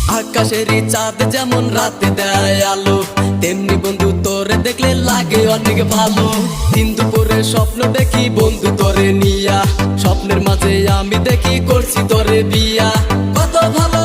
আকাশেরই চাঁদ যেমন রাতে দেয় আলো, তেমনি বন্ধু তোরে দেখলে লাগে অনেক ভালো। দিন দুপুরে স্বপ্ন দেখি বন্ধু তোরে নিয়া, স্বপ্নের মাঝে আমি দেখি করছি তোরে বিয়া। কত ভালো